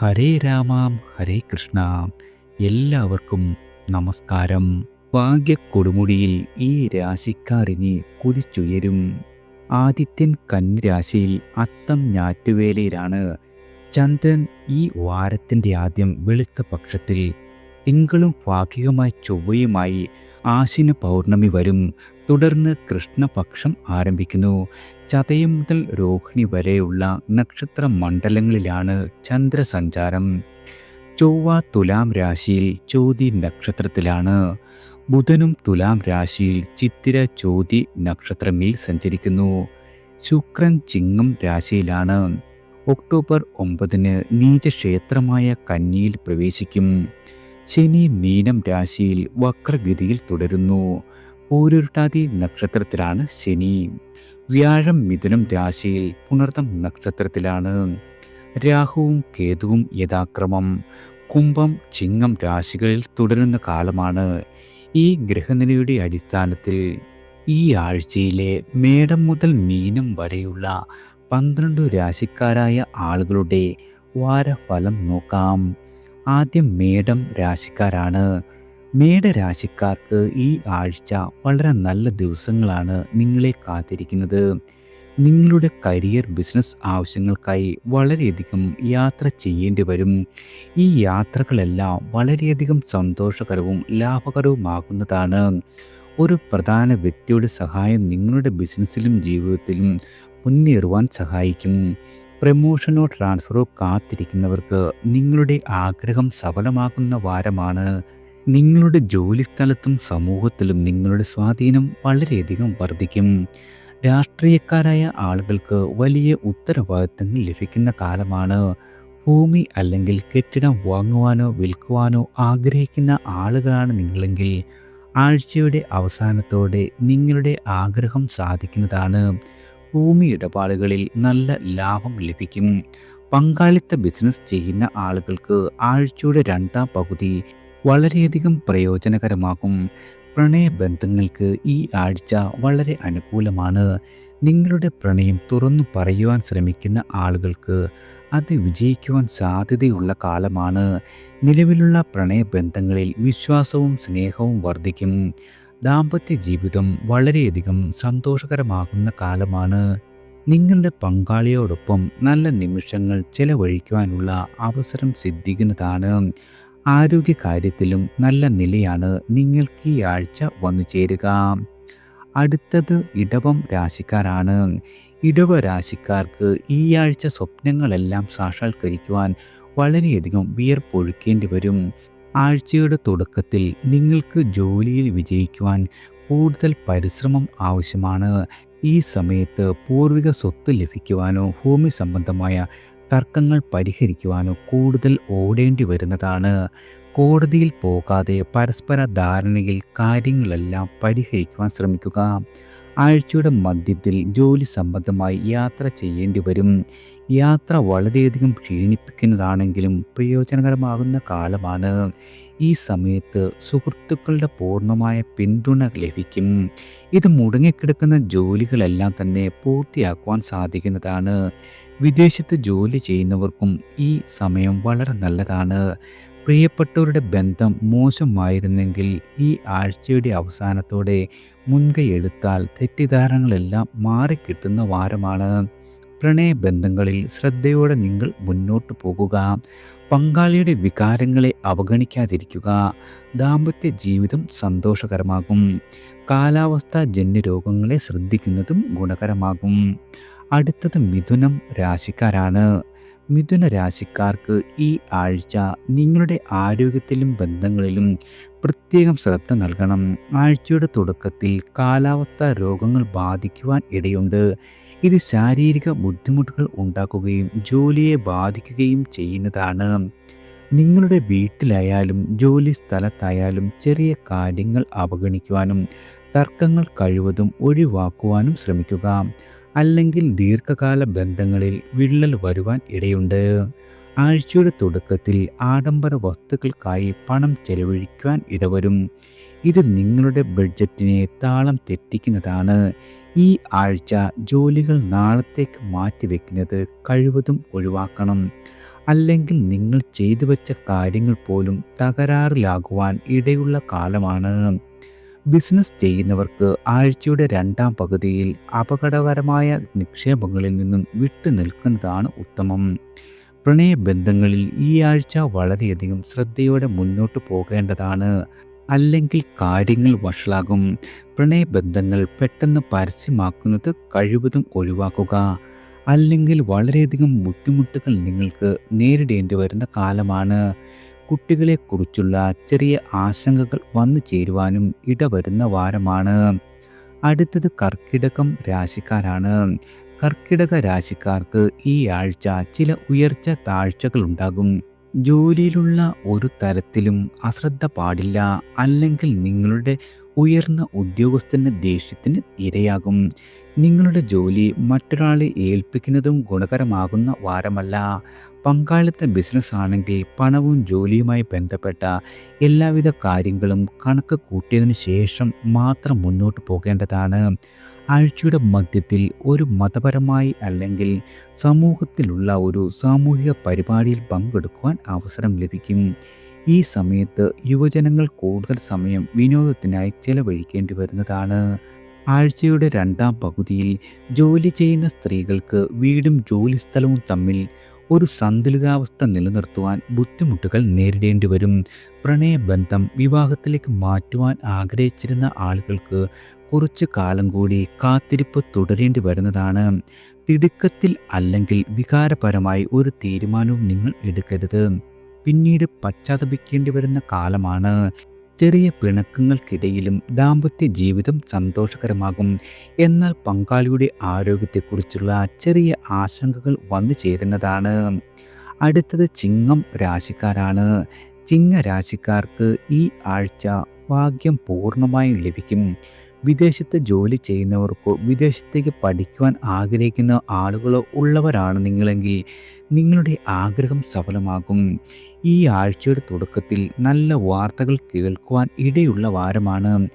ഹരേ രാമാം ഹരേ കൃഷ്ണ. എല്ലാവർക്കും നമസ്കാരം. ഭാഗ്യക്കൊടുമുടിയിൽ ഈ രാശിക്കാരിനി കുതിച്ചുയരും. ആദിത്യൻ കന്നിരാശിയിൽ, അത്തം ഞാറ്റുവേലയിലാണ്. ചന്ദ്രൻ ഈ വാരത്തിൻ്റെ ആദ്യം വെളുത്ത പക്ഷത്തിൽ, തിങ്കളും ഭാഗികമായി ചൊവ്വയുമായി ആശ്വിന പൗർണമി വരും. തുടർന്ന് കൃഷ്ണപക്ഷം ആരംഭിക്കുന്നു. ചതയം മുതൽ രോഹിണി വരെയുള്ള നക്ഷത്ര മണ്ഡലങ്ങളിലാണ് ചന്ദ്രസഞ്ചാരം. ചൊവ്വ തുലാം രാശിയിൽ ചോതി നക്ഷത്രത്തിലാണ്. ബുധനും തുലാം രാശിയിൽ ചിത്തിര ചോതി നക്ഷത്രമിൽ സഞ്ചരിക്കുന്നു. ശുക്രൻ ചിങ്ങം രാശിയിലാണ്. ഒക്ടോബർ 9 നീചക്ഷേത്രമായ കന്നിയിൽ പ്രവേശിക്കും. ശനി മീനം രാശിയിൽ വക്രഗതിയിൽ തുടരുന്നു. പൂരുരുട്ടാതി നക്ഷത്രത്തിലാണ് ശനി. വ്യാഴം മിഥുനം രാശിയിൽ പുണർതം നക്ഷത്രത്തിലാണ്. രാഹുവും കേതുവും യഥാക്രമം കുംഭം ചിങ്ങം രാശികളിൽ തുടരുന്ന കാലമാണ്. ഈ ഗ്രഹനിലയുടെ അടിസ്ഥാനത്തിൽ ഈ ആഴ്ചയിലെ മേടം മുതൽ മീനം വരെയുള്ള 12 രാശിക്കാരായ ആളുകളുടെ വാരഫലം നോക്കാം. ആദ്യം മേടം രാശിക്കാരാണ്. മേടരാശിക്കാർക്ക് ഈ ആഴ്ച വളരെ നല്ല ദിവസങ്ങളാണ് നിങ്ങളെ കാത്തിരിക്കുന്നത്. നിങ്ങളുടെ കരിയർ ബിസിനസ് ആവശ്യങ്ങൾക്കായി വളരെയധികം യാത്ര ചെയ്യേണ്ടി വരും. ഈ യാത്രകളെല്ലാം വളരെയധികം സന്തോഷകരവും ലാഭകരവുമാകുന്നതാണ്. ഒരു പ്രധാന വ്യക്തിയുടെ സഹായം നിങ്ങളുടെ ബിസിനസ്സിലും ജീവിതത്തിലും മുന്നേറുവാൻ സഹായിക്കും. പ്രമോഷനോ ട്രാൻസ്ഫറോ കാത്തിരിക്കുന്നവർക്ക് നിങ്ങളുടെ ആഗ്രഹം സഫലമാകുന്ന വാരമാണ്. നിങ്ങളുടെ ജോലിസ്ഥലത്തും സമൂഹത്തിലും നിങ്ങളുടെ സ്വാധീനം വളരെയധികം വർദ്ധിക്കും. രാഷ്ട്രീയക്കാരായ ആളുകൾക്ക് വലിയ ഉത്തരവാദിത്തങ്ങൾ ലഭിക്കുന്ന കാലമാണ്. ഭൂമി അല്ലെങ്കിൽ കെട്ടിടം വാങ്ങുവാനോ വിൽക്കുവാനോ ആഗ്രഹിക്കുന്ന ആളുകളാണ് നിങ്ങളെങ്കിൽ ആഴ്ചയുടെ അവസാനത്തോടെ നിങ്ങളുടെ ആഗ്രഹം സാധിക്കുന്നതാണ്. ഭൂമി ഇടപാടുകളിൽ നല്ല ലാഭം ലഭിക്കും. പങ്കാളിത്ത ബിസിനസ് ചെയ്യുന്ന ആളുകൾക്ക് ആഴ്ചയുടെ രണ്ടാം പകുതി വളരെയധികം പ്രയോജനകരമാകും. പ്രണയബന്ധങ്ങൾക്ക് ഈ ആഴ്ച വളരെ അനുകൂലമാണ്. നിങ്ങളുടെ പ്രണയം തുറന്നു പറയുവാൻ ശ്രമിക്കുന്ന ആളുകൾക്ക് അത് വിജയിക്കുവാൻ സാധ്യതയുള്ള കാലമാണ്. നിലവിലുള്ള പ്രണയബന്ധങ്ങളിൽ വിശ്വാസവും സ്നേഹവും വർദ്ധിക്കും. ദാമ്പത്യ ജീവിതം വളരെയധികം സന്തോഷകരമാകുന്ന കാലമാണ്. നിങ്ങളുടെ പങ്കാളിയോടൊപ്പം നല്ല നിമിഷങ്ങൾ ചെലവഴിക്കുവാനുള്ള അവസരം സിദ്ധിക്കുന്നതാണ്. ആരോഗ്യകാര്യത്തിലും നല്ല നിലയാണ് നിങ്ങൾക്ക് ഈ ആഴ്ച വന്നു ചേരുക. അടുത്തത് ഇടവം രാശിക്കാരാണ്. ഇടവ രാശിക്കാർക്ക് ഈ ആഴ്ച സ്വപ്നങ്ങളെല്ലാം സാക്ഷാത്കരിക്കുവാൻ വളരെയധികം വിയർപ്പൊഴുക്കേണ്ടി വരും. ആഴ്ചയുടെ തുടക്കത്തിൽ നിങ്ങൾക്ക് ജോലിയിൽ വിജയിക്കുവാൻ കൂടുതൽ പരിശ്രമം ആവശ്യമാണ്. ഈ സമയത്ത് പൂർവിക സ്വത്ത് ലഭിക്കുവാനോ ഭൂമി സംബന്ധമായ തർക്കങ്ങൾ പരിഹരിക്കുവാനോ കൂടുതൽ ഓടേണ്ടി വരുന്നതാണ്. കോടതിയിൽ പോകാതെ പരസ്പര ധാരണയിൽ കാര്യങ്ങളെല്ലാം പരിഹരിക്കുവാൻ ശ്രമിക്കുക. ആഴ്ചയുടെ മധ്യത്തിൽ ജോലി സംബന്ധമായി യാത്ര ചെയ്യേണ്ടി വരും. യാത്ര വളരെയധികം ക്ഷീണിപ്പിക്കുന്നതാണെങ്കിലും പ്രയോജനകരമാകുന്ന കാലമാണ്. ഈ സമയത്ത് സുഹൃത്തുക്കളുടെ പൂർണ്ണമായ പിന്തുണ ലഭിക്കും. ഇത് മുടങ്ങിക്കിടക്കുന്ന ജോലികളെല്ലാം തന്നെ പൂർത്തിയാക്കുവാൻ സാധിക്കുന്നതാണ്. വിദേശത്ത് ജോലി ചെയ്യുന്നവർക്കും ഈ സമയം വളരെ നല്ലതാണ്. പ്രിയപ്പെട്ടവരുടെ ബന്ധം മോശമായിരുന്നെങ്കിൽ ഈ ആഴ്ചയുടെ അവസാനത്തോടെ മുൻകൈ എടുത്താൽ തെറ്റിദ്ധാരണകളെല്ലാം മാറിക്കിട്ടുന്ന വാരമാണ്. പ്രണയബന്ധങ്ങളിൽ ശ്രദ്ധയോടെ നിങ്ങൾ മുന്നോട്ട് പോകുക. പങ്കാളിയുടെ വികാരങ്ങളെ അവഗണിക്കാതിരിക്കുക. ദാമ്പത്യ ജീവിതം സന്തോഷകരമാകും. കാലാവസ്ഥാ ജന്യ രോഗങ്ങളെ ശ്രദ്ധിക്കുന്നതും ഗുണകരമാകും. അടുത്തത് മിഥുനം രാശിക്കാരാണ്. മിഥുന രാശിക്കാർക്ക് ഈ ആഴ്ച നിങ്ങളുടെ ആരോഗ്യത്തിലും ബന്ധങ്ങളിലും പ്രത്യേകം ശ്രദ്ധ നൽകണം. ആഴ്ചയുടെ തുടക്കത്തിൽ കാലാവസ്ഥാ രോഗങ്ങൾ ബാധിക്കുവാൻ ഇടയുണ്ട്. ഇത് ശാരീരിക ബുദ്ധിമുട്ടുകൾ ഉണ്ടാക്കുകയും ജോലിയെ ബാധിക്കുകയും ചെയ്യുന്നതാണ്. നിങ്ങളുടെ വീട്ടിലായാലും ജോലി സ്ഥലത്തായാലും ചെറിയ കാര്യങ്ങൾ അവഗണിക്കുവാനും തർക്കങ്ങൾ കഴിവതും ഒഴിവാക്കുവാനും ശ്രമിക്കുക. അല്ലെങ്കിൽ ദീർഘകാല ബന്ധങ്ങളിൽ വിള്ളൽ വരുവാൻ ഇടയുണ്ട്. ആഴ്ചയുടെ തുടക്കത്തിൽ ആഡംബര വസ്തുക്കൾക്കായി പണം ചെലവഴിക്കുവാൻ ഇടവരും. ഇത് നിങ്ങളുടെ ബഡ്ജറ്റിനെ താളം തെറ്റിക്കുന്നതാണ്. ഈ ആഴ്ച ജോലികൾ നാളത്തേക്ക് മാറ്റിവെക്കുന്നത് കഴിവതും ഒഴിവാക്കണം. അല്ലെങ്കിൽ നിങ്ങൾ ചെയ്തു വെച്ച കാര്യങ്ങൾ പോലും തകരാറിലാകുവാൻ ഇടയുള്ള കാലമാണ്. ബിസിനസ് ചെയ്യുന്നവർക്ക് ആഴ്ചയുടെ രണ്ടാം പകുതിയിൽ അപകടകരമായ നിക്ഷേപങ്ങളിൽ നിന്നും വിട്ടു നിൽക്കുന്നതാണ് ഉത്തമം. പ്രണയബന്ധങ്ങളിൽ ഈ ആഴ്ച വളരെയധികം ശ്രദ്ധയോടെ മുന്നോട്ട് പോകേണ്ടതാണ്. അല്ലെങ്കിൽ കാര്യങ്ങൾ വഷളാകും. പ്രണയബന്ധങ്ങൾ പെട്ടെന്ന് പരസ്യമാക്കുന്നത് കഴിവതും ഒഴിവാക്കുക. അല്ലെങ്കിൽ വളരെയധികം ബുദ്ധിമുട്ടുകൾ നിങ്ങൾക്ക് നേരിടേണ്ടി വരുന്ന കാലമാണ്. കുട്ടികളെക്കുറിച്ചുള്ള ചെറിയ ആശങ്കകൾ വന്നു ചേരുവാനും ഇടവരുന്ന വാരമാണ്. അടുത്തത് കർക്കിടകം രാശിക്കാരാണ്. കർക്കിടക രാശിക്കാർക്ക് ഈ ആഴ്ച ചില ഉയർച്ച താഴ്ചകൾ ഉണ്ടാകും. ജോലിയിലുള്ള ഒരു തരത്തിലും അശ്രദ്ധ പാടില്ല. അല്ലെങ്കിൽ നിങ്ങളുടെ ഉയർന്ന ഉദ്യോഗസ്ഥന്റെ ദേഷ്യത്തിന് ഇരയാകും. നിങ്ങളുടെ ജോലി മറ്റൊരാളെ ഏൽപ്പിക്കുന്നതും ഗുണകരമാകുന്ന വാരമല്ല. പങ്കാളിത്ത ബിസിനസ് ആണെങ്കിൽ പണവും ജോലിയുമായി ബന്ധപ്പെട്ട എല്ലാവിധ കാര്യങ്ങളും കണക്ക് കൂട്ടിയതിനു ശേഷം മാത്രം മുന്നോട്ട് പോകേണ്ടതാണ്. ആഴ്ചയുടെ മധ്യത്തിൽ ഒരു മതപരമായി അല്ലെങ്കിൽ സമൂഹത്തിലുള്ള ഒരു സാമൂഹിക പരിപാടിയിൽ പങ്കെടുക്കുവാൻ അവസരം ലഭിക്കും. ഈ സമയത്ത് യുവജനങ്ങൾ കൂടുതൽ സമയം വിനോദത്തിനായി ചെലവഴിക്കേണ്ടി വരുന്നതാണ്. ആഴ്ചയുടെ രണ്ടാം പകുതിയിൽ ജോലി ചെയ്യുന്ന സ്ത്രീകൾക്ക് വീടും ജോലിസ്ഥലവും തമ്മിൽ ഒരു സന്തുലിതാവസ്ഥ നിലനിർത്തുവാൻ ബുദ്ധിമുട്ടുകൾ നേരിടേണ്ടി വരും. പ്രണയബന്ധം വിവാഹത്തിലേക്ക് മാറ്റുവാൻ ആഗ്രഹിച്ചിരുന്ന ആളുകൾക്ക് കുറച്ചു കാലം കൂടി കാത്തിരിപ്പ് തുടരേണ്ടി വരുന്നതാണ്. തിടുക്കത്തിൽ അല്ലെങ്കിൽ വികാരപരമായി ഒരു തീരുമാനവും നിങ്ങൾ എടുക്കരുത്. പിന്നീട് പശ്ചാത്തപിക്കേണ്ടി വരുന്ന കാലമാണ്. ചെറിയ പിണക്കങ്ങൾക്കിടയിലും ദാമ്പത്യ ജീവിതം സന്തോഷകരമാകും. എന്നാൽ പങ്കാളിയുടെ ആരോഗ്യത്തെക്കുറിച്ചുള്ള ചെറിയ ആശങ്കകൾ വന്നു ചേരുന്നതാണ്. അടുത്തത് ചിങ്ങം രാശിക്കാരാണ്. ചിങ്ങ രാശിക്കാർക്ക് ഈ ആഴ്ച ഭാഗ്യം പൂർണ്ണമായും ലഭിക്കും. വിദേശത്ത് ജോലി ചെയ്യുന്നവർക്കോ വിദേശത്തേക്ക് പഠിക്കുവാൻ ആഗ്രഹിക്കുന്ന ആളുകളോ ഉള്ളവരാണ് നിങ്ങളെങ്കിൽ നിങ്ങളുടെ ആഗ്രഹം സഫലമാകും. ഈ ആഴ്ചയുടെ തുടക്കത്തിൽ നല്ല വാർത്തകൾ കേൾക്കുവാൻ ഇടയുള്ള വാരമാണ്.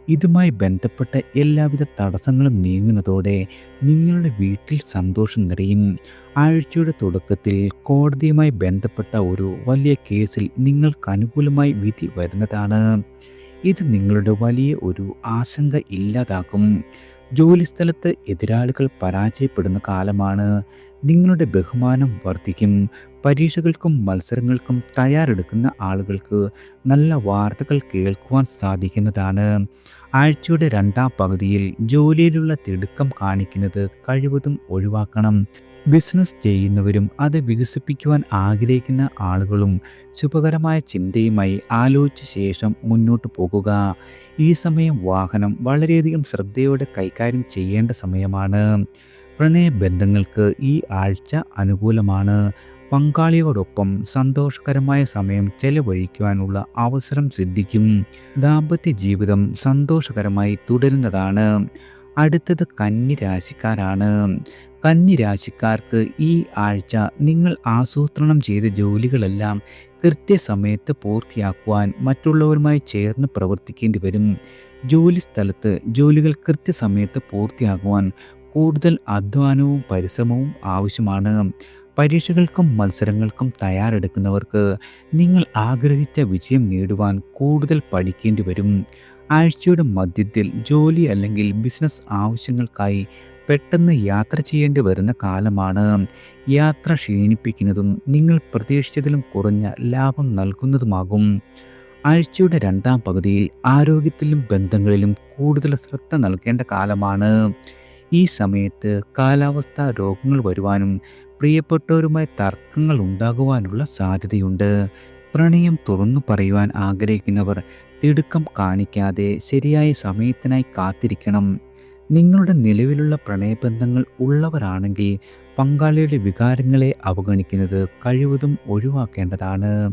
ഇതുമായി ബന്ധപ്പെട്ട എല്ലാവിധ തടസ്സങ്ങളും നീങ്ങുന്നതോടെ നിങ്ങളുടെ വീട്ടിൽ സന്തോഷം നിറയും. ആഴ്ചയുടെ തുടക്കത്തിൽ കോടതിയുമായി ബന്ധപ്പെട്ട ഒരു വലിയ കേസിൽ നിങ്ങൾക്ക് അനുകൂലമായി വിധി വരുന്നതാണ്. ഇത് നിങ്ങളുടെ വലിയ ഒരു ആശങ്ക ഇല്ലാതാക്കും. ജോലിസ്ഥലത്ത് എതിരാളികൾ പരാജയപ്പെടുന്ന കാലമാണ്. നിങ്ങളുടെ ബഹുമാനം വർദ്ധിക്കും. പരീക്ഷകൾക്കും മത്സരങ്ങൾക്കും തയ്യാറെടുക്കുന്ന ആളുകൾക്ക് നല്ല വാർത്തകൾ കേൾക്കുവാൻ സാധിക്കുന്നതാണ്. ആഴ്ചയുടെ രണ്ടാം പകുതിയിൽ ജോലിയിലുള്ള തിടുക്കം കാണിക്കുന്നത് കഴിവതും ഒഴിവാക്കണം. ബിസിനസ് ചെയ്യുന്നവരും അത് വികസിപ്പിക്കുവാൻ ആഗ്രഹിക്കുന്ന ആളുകളും ശുഭകരമായ ചിന്തയുമായി ആലോചിച്ച ശേഷം മുന്നോട്ട് പോകുക. ഈ സമയം വാഹനം വളരെയധികം ശ്രദ്ധയോടെ കൈകാര്യം ചെയ്യേണ്ട സമയമാണ്. പ്രണയബന്ധങ്ങൾക്ക് ഈ ആഴ്ച അനുകൂലമാണ്. പങ്കാളിയോടൊപ്പം സന്തോഷകരമായ സമയം ചെലവഴിക്കുവാനുള്ള അവസരം സിദ്ധിക്കും. ദാമ്പത്യ ജീവിതം സന്തോഷകരമായി തുടരുന്നതാണ്. അടുത്തത് കന്നി രാശിക്കാരാണ്. കന്നി രാശിക്കാർക്ക് ഈ ആഴ്ച നിങ്ങൾ ആസൂത്രണം ചെയ്ത ജോലികളെല്ലാം കൃത്യസമയത്ത് പൂർത്തിയാക്കുവാൻ മറ്റുള്ളവരുമായി ചേർന്ന് പ്രവർത്തിക്കേണ്ടി വരും. ജോലി സ്ഥലത്ത് ജോലികൾ കൃത്യസമയത്ത് പൂർത്തിയാക്കുവാൻ കൂടുതൽ അധ്വാനവും പരിശ്രമവും ആവശ്യമാണ്. പരീക്ഷകൾക്കും മത്സരങ്ങൾക്കും തയ്യാറെടുക്കുന്നവർക്ക് നിങ്ങൾ ആഗ്രഹിച്ച വിജയം നേടുവാൻ കൂടുതൽ പഠിക്കേണ്ടി വരും. ആഴ്ചയുടെ മധ്യത്തിൽ ജോലി അല്ലെങ്കിൽ ബിസിനസ് ആവശ്യങ്ങൾക്കായി പെട്ടെന്ന് യാത്ര ചെയ്യേണ്ടി വരുന്ന കാലമാണ്. യാത്ര ക്ഷീണിപ്പിക്കുന്നതും നിങ്ങൾ പ്രതീക്ഷിച്ചതിലും കുറഞ്ഞ ലാഭം നൽകുന്നതുമാകും. ആഴ്ചയുടെ രണ്ടാം പകുതിയിൽ ആരോഗ്യത്തിലും ബന്ധങ്ങളിലും കൂടുതൽ ശ്രദ്ധ നൽകേണ്ട കാലമാണ്. ഈ സമയത്ത് കാലാവസ്ഥ രോഗങ്ങൾ വരുവാനും പ്രിയപ്പെട്ടവരുമായി തർക്കങ്ങൾ ഉണ്ടാകുവാനുള്ള സാധ്യതയുണ്ട്. പ്രണയം തുറന്നു പറയുവാൻ ആഗ്രഹിക്കുന്നവർ തിടുക്കം കാണിക്കാതെ ശരിയായ സമയത്തിനായി കാത്തിരിക്കണം. നിങ്ങളുടെ നിലവിലുള്ള പ്രണയബന്ധങ്ങൾ ഉള്ളവരാണെങ്കിൽ പങ്കാളിയുടെ വികാരങ്ങളെ അവഗണിക്കുന്നത് കഴിവതും ഒഴിവാക്കേണ്ടതാണ്.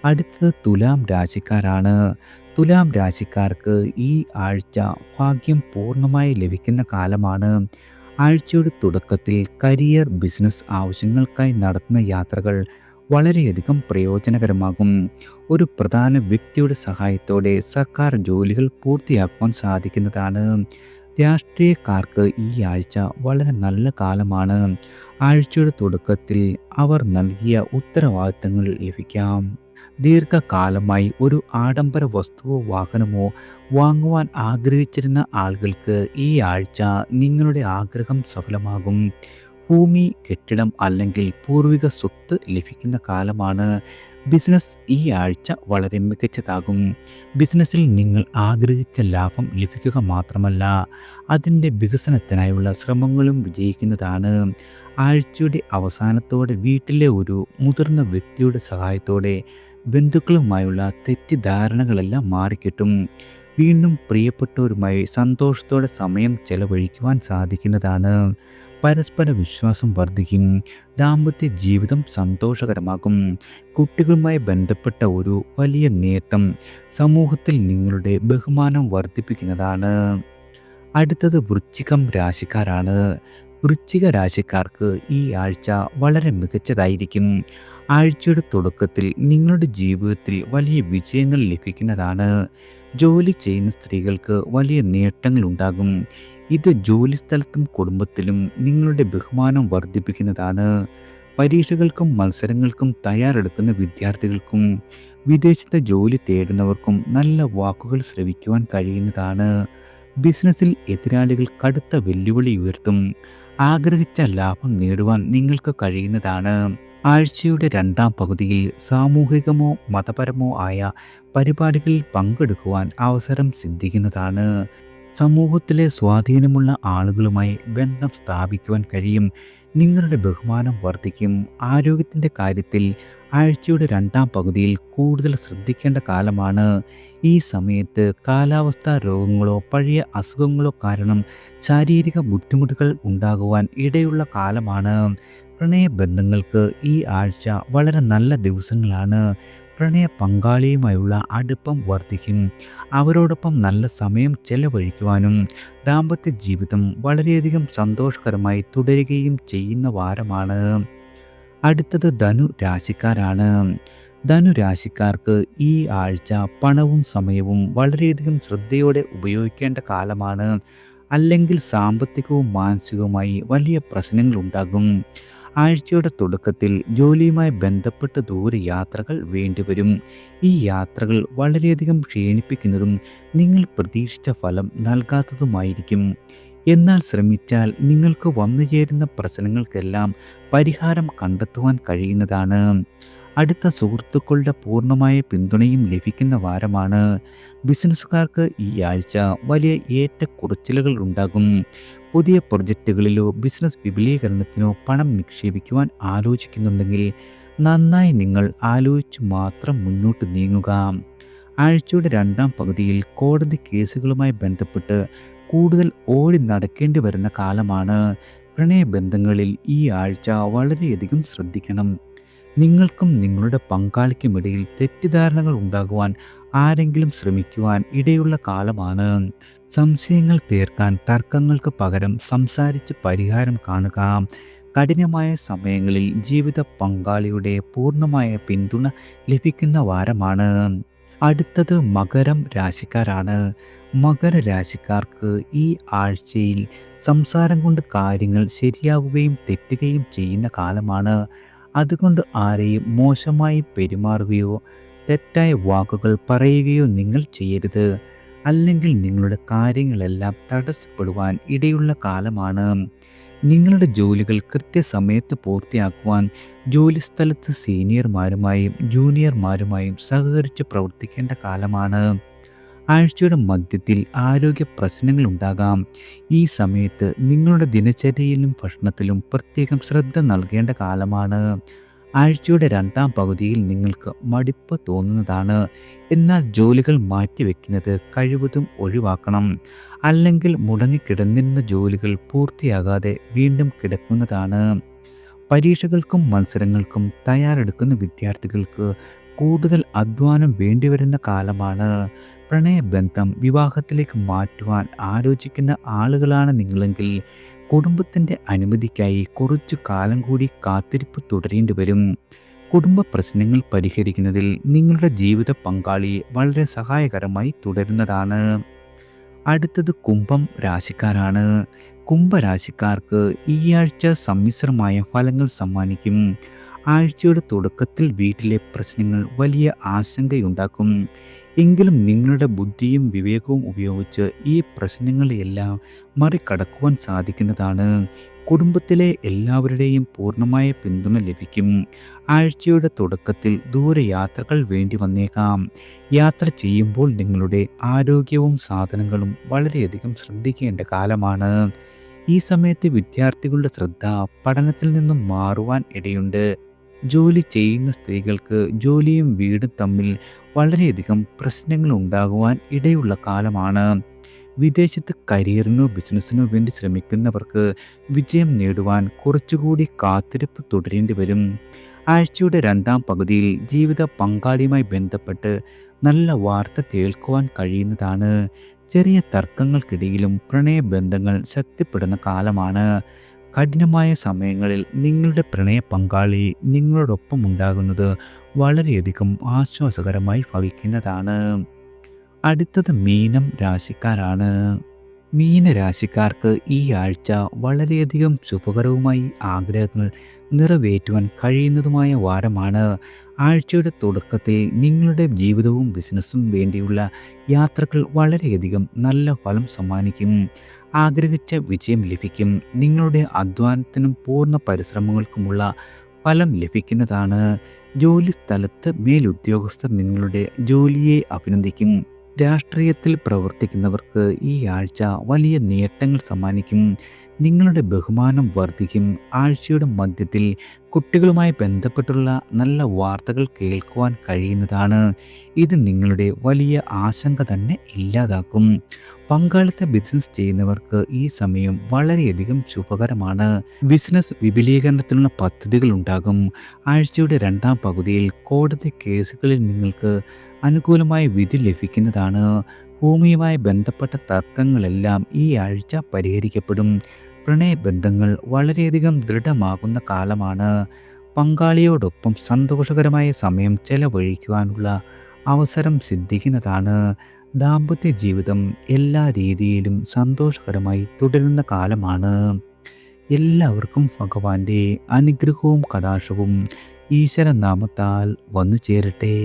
അടുത്തത് തുലാം രാശിക്കാരാണ്. തുലാം രാശിക്കാർക്ക് ഈ ആഴ്ച ഭാഗ്യം പൂർണ്ണമായി ലഭിക്കുന്ന കാലമാണ്. ആഴ്ചയുടെ തുടക്കത്തിൽ കരിയർ ബിസിനസ് ആവശ്യങ്ങൾക്കായി നടത്തുന്ന യാത്രകൾ വളരെയധികം പ്രയോജനകരമാകും. ഒരു പ്രധാന വ്യക്തിയുടെ സഹായത്തോടെ സർക്കാർ ജോലികൾ പൂർത്തിയാക്കുവാൻ സാധിക്കുന്നതാണ്. രാഷ്ട്രീയക്കാർക്ക് ഈ ആഴ്ച വളരെ നല്ല കാലമാണ്. ആഴ്ചയുടെ തുടക്കത്തിൽ അവർ നൽകിയ ഉത്തരവാദിത്തങ്ങൾ ലഭിക്കാം. ദീർഘകാലമായി ഒരു ആഡംബര വസ്തുവോ വാഹനമോ വാങ്ങുവാൻ ആഗ്രഹിച്ചിരുന്ന ആളുകൾക്ക് ഈ ആഴ്ച നിങ്ങളുടെ ആഗ്രഹം സഫലമാകും. ഭൂമി, കെട്ടിടം അല്ലെങ്കിൽ പൂർവിക സ്വത്ത് ലഭിക്കുന്ന കാലമാണ്. ബിസിനസ് ഈ ആഴ്ച വളരെ മികച്ചതാകും. ബിസിനസ്സിൽ നിങ്ങൾ ആഗ്രഹിച്ച ലാഭം ലഭിക്കുക മാത്രമല്ല, അതിൻ്റെ വികസനത്തിനായുള്ള ശ്രമങ്ങളും വിജയിക്കുന്നതാണ്. ആഴ്ചയുടെ അവസാനത്തോടെ വീട്ടിലെ ഒരു മുതിർന്ന വ്യക്തിയുടെ സഹായത്തോടെ ബന്ധുക്കളുമായുള്ള തെറ്റിദ്ധാരണകളെല്ലാം മാറിക്കിട്ടും. വീണ്ടും പ്രിയപ്പെട്ടവരുമായി സന്തോഷത്തോടെ സമയം ചെലവഴിക്കുവാൻ സാധിക്കുന്നതാണ്. പരസ്പര വിശ്വാസം വർദ്ധിക്കും. ദാമ്പത്യ ജീവിതം സന്തോഷകരമാകും. കുട്ടികളുമായി ബന്ധപ്പെട്ട ഒരു വലിയ നേട്ടം സമൂഹത്തിൽ നിങ്ങളുടെ ബഹുമാനം വർദ്ധിപ്പിക്കുന്നതാണ്. അടുത്തത് വൃശ്ചികം രാശിക്കാരാണ്. വൃശ്ചിക രാശിക്കാർക്ക് ഈ ആഴ്ച വളരെ മികച്ചതായിരിക്കും. ആഴ്ചയുടെ തുടക്കത്തിൽ നിങ്ങളുടെ ജീവിതത്തിൽ വലിയ വിജയങ്ങൾ ലഭിക്കുന്നതാണ്. ജോലി ചെയ്യുന്ന സ്ത്രീകൾക്ക് വലിയ നേട്ടങ്ങൾ ഉണ്ടാകും. ഇത് ജോലിസ്ഥലത്തും കുടുംബത്തിലും നിങ്ങളുടെ ബഹുമാനം വർദ്ധിപ്പിക്കുന്നതാണ്. പരീക്ഷകൾക്കും മത്സരങ്ങൾക്കും തയ്യാറെടുക്കുന്ന വിദ്യാർത്ഥികൾക്കും വിദേശത്ത് ജോലി തേടുന്നവർക്കും നല്ല വാക്കുകൾ ശ്രവിക്കുവാൻ കഴിയുന്നതാണ്. ബിസിനസ്സിൽ എതിരാളികൾ കടുത്ത വെല്ലുവിളി ഉയർത്തും. ആഗ്രഹിച്ച ലാഭം നേടുവാൻ നിങ്ങൾക്ക് കഴിയുന്നതാണ്. ആഴ്ചയുടെ രണ്ടാം പകുതിയിൽ സാമൂഹികമോ മതപരമോ ആയ പരിപാടികളിൽ പങ്കെടുക്കുവാൻ അവസരം സിദ്ധിക്കുന്നതാണ്. സമൂഹത്തിലെ സ്വാധീനമുള്ള ആളുകളുമായി ബന്ധം സ്ഥാപിക്കുവാൻ കഴിയും. നിങ്ങളുടെ ബഹുമാനം വർദ്ധിക്കും. ആരോഗ്യത്തിൻ്റെ കാര്യത്തിൽ ആഴ്ചയുടെ രണ്ടാം പകുതിയിൽ കൂടുതൽ ശ്രദ്ധിക്കേണ്ട കാലമാണ്. ഈ സമയത്ത് കാലാവസ്ഥാ രോഗങ്ങളോ പഴയ അസുഖങ്ങളോ കാരണം ശാരീരിക ബുദ്ധിമുട്ടുകൾ ഉണ്ടാകുവാൻ ഇടയുള്ള കാലമാണ്. പ്രണയബന്ധങ്ങൾക്ക് ഈ ആഴ്ച വളരെ നല്ല ദിവസങ്ങളാണ്. പ്രണയ പങ്കാളിയുമായുള്ള അടുപ്പം വർദ്ധിക്കും. അവരോടൊപ്പം നല്ല സമയം ചെലവഴിക്കുവാനും ദാമ്പത്യ ജീവിതം വളരെയധികം സന്തോഷകരമായി തുടരുകയും ചെയ്യുന്ന വാരമാണ്. അടുത്തത് ധനു രാശിക്കാരാണ്. ധനു രാശിക്കാർക്ക് ഈ ആഴ്ച പണവും സമയവും വളരെയധികം ശ്രദ്ധയോടെ ഉപയോഗിക്കേണ്ട കാലമാണ്. അല്ലെങ്കിൽ സാമ്പത്തികവും മാനസികവുമായി വലിയ പ്രശ്നങ്ങൾ ഉണ്ടാകും. ആഴ്ചയുടെ തുടക്കത്തിൽ ജോലിയുമായി ബന്ധപ്പെട്ട് ദൂരയാത്രകൾ വേണ്ടിവരും. ഈ യാത്രകൾ വളരെയധികം ക്ഷീണിപ്പിക്കുന്നതും നിങ്ങൾ പ്രതീക്ഷിച്ച ഫലം നൽകാത്തതുമായിരിക്കും. എന്നാൽ ശ്രമിച്ചാൽ നിങ്ങൾക്ക് വന്നുചേരുന്ന പ്രശ്നങ്ങൾക്കെല്ലാം പരിഹാരം കണ്ടെത്തുവാൻ കഴിയുന്നതാണ്. അടുത്ത സുഹൃത്തുക്കളുടെ പൂർണ്ണമായ പിന്തുണയും ലഭിക്കുന്ന വാരമാണ്. ബിസിനസ്സുകാർക്ക് ഈ ആഴ്ച വലിയ ഏറ്റക്കുറച്ചിലുകൾ ഉണ്ടാകും. പുതിയ പ്രൊജക്റ്റുകളിലോ ബിസിനസ് വിപുലീകരണത്തിനോ പണം നിക്ഷേപിക്കുവാൻ ആലോചിക്കുന്നുണ്ടെങ്കിൽ നന്നായി നിങ്ങൾ ആലോചിച്ച് മാത്രം മുന്നോട്ട് നീങ്ങുക. ആഴ്ചയുടെ രണ്ടാം പകുതിയിൽ കോടതി കേസുകളുമായി ബന്ധപ്പെട്ട് കൂടുതൽ ഓടി നടക്കേണ്ടി വരുന്ന കാലമാണ്. പ്രണയബന്ധങ്ങളിൽ ഈ ആഴ്ച വളരെയധികം ശ്രദ്ധിക്കണം. നിങ്ങൾക്കും നിങ്ങളുടെ പങ്കാളിക്കുമിടയിൽ തെറ്റിദ്ധാരണകൾ ഉണ്ടാകുവാൻ ആരെങ്കിലും ശ്രമിക്കുവാൻ ഇടയുള്ള കാലമാണ്. സംശയങ്ങൾ തീർക്കാൻ തർക്കങ്ങൾക്ക് പകരം സംസാരിച്ച് പരിഹാരം കാണുക. കഠിനമായ സമയങ്ങളിൽ ജീവിത പങ്കാളിയുടെ പൂർണ്ണമായ പിന്തുണ ലഭിക്കുന്ന വാരമാണ്. അടുത്തത് മകരം രാശിക്കാരാണ്. മകരരാശിക്കാർക്ക് ഈ ആഴ്ചയിൽ സംസാരം കൊണ്ട് കാര്യങ്ങൾ ശരിയാവുകയും തെറ്റുകയും ചെയ്യുന്ന കാലമാണ്. അതുകൊണ്ട് ആരെയും മോശമായി പെരുമാറുകയോ തെറ്റായ വാക്കുകൾ പറയുകയോ നിങ്ങൾ ചെയ്യരുത്. അല്ലെങ്കിൽ നിങ്ങളുടെ കാര്യങ്ങളെല്ലാം തടസ്സപ്പെടുവാൻ ഇടയുള്ള കാലമാണ്. നിങ്ങളുടെ ജോലികൾ കൃത്യസമയത്ത് പൂർത്തിയാക്കുവാൻ ജോലിസ്ഥലത്ത് സീനിയർമാരുമായും ജൂനിയർമാരുമായും സഹകരിച്ച് പ്രവർത്തിക്കേണ്ട കാലമാണ്. ആഴ്ചയുടെ മധ്യത്തിൽ ആരോഗ്യ പ്രശ്നങ്ങൾ ഉണ്ടാകാം. ഈ സമയത്ത് നിങ്ങളുടെ ദിനചര്യയിലും ഭക്ഷണത്തിലും പ്രത്യേകം ശ്രദ്ധ നൽകേണ്ട കാലമാണ്. ആഴ്ചയുടെ രണ്ടാം പകുതിയിൽ നിങ്ങൾക്ക് മടുപ്പ് തോന്നുന്നതാണ്. എന്നാൽ ജോലികൾ മാറ്റിവെക്കുന്നത് കഴിവതും ഒഴിവാക്കണം. അല്ലെങ്കിൽ മുടങ്ങിക്കിടന്നിരുന്ന ജോലികൾ പൂർത്തിയാകാതെ വീണ്ടും കിടക്കുന്നതാണ്. പരീക്ഷകൾക്കും മത്സരങ്ങൾക്കും തയ്യാറെടുക്കുന്ന വിദ്യാർത്ഥികൾക്ക് കൂടുതൽ അധ്വാനം വേണ്ടിവരുന്ന കാലമാണ്. പ്രണയബന്ധം വിവാഹത്തിലേക്ക് മാറ്റുവാൻ ആലോചിക്കുന്ന ആളുകളാണ് നിങ്ങളെങ്കിൽ കുടുംബത്തിൻ്റെ അനുമതിക്കായി കുറച്ചു കാലം കൂടി കാത്തിരിപ്പ് തുടരേണ്ടി വരും. കുടുംബ പ്രശ്നങ്ങൾ പരിഹരിക്കുന്നതിൽ നിങ്ങളുടെ ജീവിത പങ്കാളി വളരെ സഹായകരമായി തുടരുന്നതാണ്. അടുത്തത് കുംഭം രാശിക്കാരാണ്. കുംഭരാശിക്കാർക്ക് ഈ ആഴ്ച സമ്മിശ്രമായ ഫലങ്ങൾ സമ്മാനിക്കും. ആഴ്ചയുടെ തുടക്കത്തിൽ വീട്ടിലെ പ്രശ്നങ്ങൾ വലിയ ആശങ്കയുണ്ടാക്കും. എങ്കിലും നിങ്ങളുടെ ബുദ്ധിയും വിവേകവും ഉപയോഗിച്ച് ഈ പ്രശ്നങ്ങളെയെല്ലാം മറികടക്കുവാൻ സാധിക്കുന്നതാണ്. കുടുംബത്തിലെ എല്ലാവരുടെയും പൂർണ്ണമായ പിന്തുണ ലഭിക്കും. ആഴ്ചയുടെ തുടക്കത്തിൽ ദൂരയാത്രകൾ വേണ്ടി വന്നേക്കാം. യാത്ര ചെയ്യുമ്പോൾ നിങ്ങളുടെ ആരോഗ്യവും സാധനങ്ങളും വളരെയധികം ശ്രദ്ധിക്കേണ്ട കാലമാണ്. ഈ സമയത്ത് വിദ്യാർത്ഥികളുടെ ശ്രദ്ധ പഠനത്തിൽ നിന്നും മാറുവാൻ ഇടയുണ്ട്. ജോലി ചെയ്യുന്ന സ്ത്രീകൾക്ക് ജോലിയും വീടും തമ്മിൽ വളരെയധികം പ്രശ്നങ്ങൾ ഉണ്ടാകുവാൻ ഇടയുള്ള കാലമാണ്. വിദേശത്ത് കരിയറിനോ ബിസിനസ്സിനോ വേണ്ടി ശ്രമിക്കുന്നവർക്ക് വിജയം നേടുവാൻ കുറച്ചുകൂടി കാത്തിരിപ്പ് തുടരേണ്ടി വരും. ആഴ്ചയുടെ രണ്ടാം പകുതിയിൽ ജീവിത പങ്കാളിയുമായി ബന്ധപ്പെട്ട് നല്ല വാർത്ത കേൾക്കുവാൻ കഴിയുന്നതാണ്. ചെറിയ തർക്കങ്ങൾക്കിടയിലും പ്രണയബന്ധങ്ങൾ ശക്തിപ്പെടുന്ന കാലമാണ്. കഠിനമായ സമയങ്ങളിൽ നിങ്ങളുടെ പ്രണയ പങ്കാളി നിങ്ങളോടൊപ്പം ഉണ്ടാകുന്നത് വളരെയധികം ആശ്വാസകരമായി ഭവിക്കുന്നതാണ്. അടുത്തത് മീനം രാശിക്കാരാണ്. മീനരാശിക്കാർക്ക് ഈ ആഴ്ച വളരെയധികം ശുഭകരവുമായി ആഗ്രഹങ്ങൾ നിറവേറ്റുവാൻ കഴിയുന്നതുമായ വാരമാണ്. ആഴ്ചയുടെ തുടക്കത്തിൽ നിങ്ങളുടെ ജീവിതവും ബിസിനസ്സും വേണ്ടിയുള്ള യാത്രകൾ വളരെയധികം നല്ല ഫലം സമ്മാനിക്കും. ആഗ്രഹിച്ച വിജയം ലഭിക്കും. നിങ്ങളുടെ അധ്വാനത്തിനും പൂർണ്ണ പരിശ്രമങ്ങൾക്കുമുള്ള ഫലം ലഭിക്കുന്നതാണ്. ജോലി സ്ഥലത്ത് മേലുദ്യോഗസ്ഥർ നിങ്ങളുടെ ജോലിയെ അഭിനന്ദിക്കും. രാഷ്ട്രീയത്തിൽ പ്രവർത്തിക്കുന്നവർക്ക് ഈ ആഴ്ച വലിയ നേട്ടങ്ങൾ സമ്മാനിക്കും. നിങ്ങളുടെ ബഹുമാനം വർദ്ധിക്കും. ആഴ്ചയുടെ മധ്യത്തിൽ കുട്ടികളുമായി ബന്ധപ്പെട്ടുള്ള നല്ല വാർത്തകൾ കേൾക്കുവാൻ കഴിയുന്നതാണ്. ഇത് നിങ്ങളുടെ വലിയ ആശങ്ക തന്നെ ഇല്ലാതാക്കും. പങ്കാളിത്ത ബിസിനസ് ചെയ്യുന്നവർക്ക് ഈ സമയം വളരെയധികം ശുഭകരമാണ്. ബിസിനസ് വിപുലീകരണത്തിനുള്ള പദ്ധതികൾ ഉണ്ടാകും. ആഴ്ചയുടെ രണ്ടാം പകുതിയിൽ കോടതി കേസുകളിൽ നിങ്ങൾക്ക് അനുകൂലമായ വിധി ലഭിക്കുന്നതാണ്. ഭൂമിയുമായി ബന്ധപ്പെട്ട തർക്കങ്ങളെല്ലാം ഈ ആഴ്ച പരിഹരിക്കപ്പെടും. പ്രണയബന്ധങ്ങൾ വളരെയധികം ദൃഢമാകുന്ന കാലമാണ്. പങ്കാളിയോടൊപ്പം സന്തോഷകരമായ സമയം ചെലവഴിക്കുവാനുള്ള അവസരം സിദ്ധിക്കുന്നതാണ്. ദാമ്പത്യ ജീവിതം എല്ലാ രീതിയിലും സന്തോഷകരമായി തുടരുന്ന കാലമാണ്. എല്ലാവർക്കും ഭഗവാന്റെ അനുഗ്രഹവും കടാക്ഷവും ഈശ്വരനാമത്താൽ വന്നു ചേരട്ടെ.